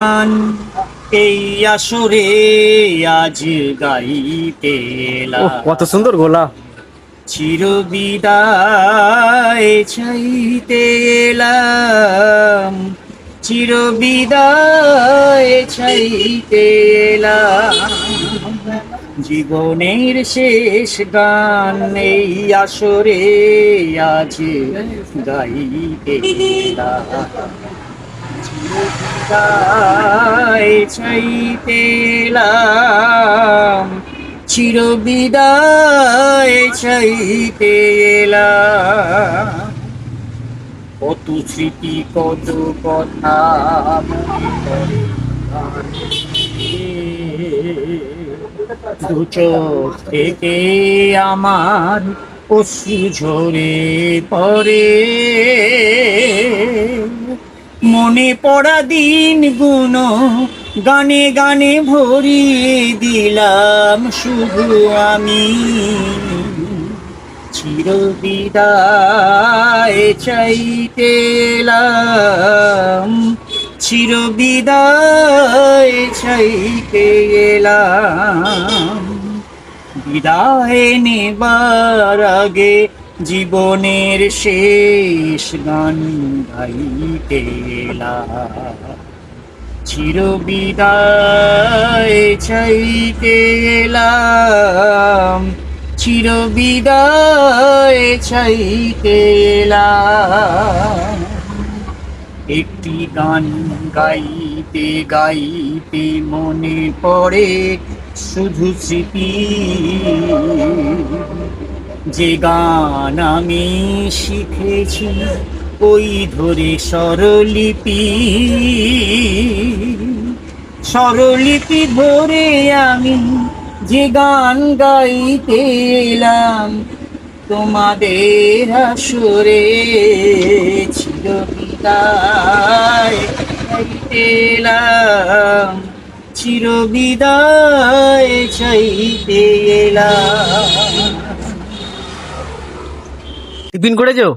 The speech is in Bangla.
গান এই আসরে আজ গাইতে ওহ, এলাম। কত সুন্দর গোলা। চির বিদায় চাইতে এলাম, চির বিদায় চাইতে এলাম। জীবনের শেষ গান এই আসরে আজ গাইতে এলাম। বিদায় চাইতে এলাম, চির বিদায় চাইতে এলাম। কত স্মৃতি কত কথা মনে পড়ে, দু চোখ থেকে আমার অশ্রু ঝরে পড়ে। মনে পড়া দিনগুলো গানে গানে ভরিয়ে দিলাম শুধু আমি। চির বিদায় চাইতে এলাম, চির বিদায় চাইতে এলাম। বিদায় নেবার আগে জীবনের শেষ গান গাইতে এলাম। চির বিদায় চাইতে এলাম, চির বিদায় চাইতে এলাম। একটি গান গাইতে গাইতে মনে পড়ে শুধু স্মৃতি, যে গান আমি শিখেছি ওই ধরে স্বরলিপি। স্বরলিপি ধরে আমি যে গান গাইতে এলাম তোমাদের আসরে। চির বিদায় চাইতে এলাম, চির বিদায় চাইতে এলাম। টিফিন করেছো?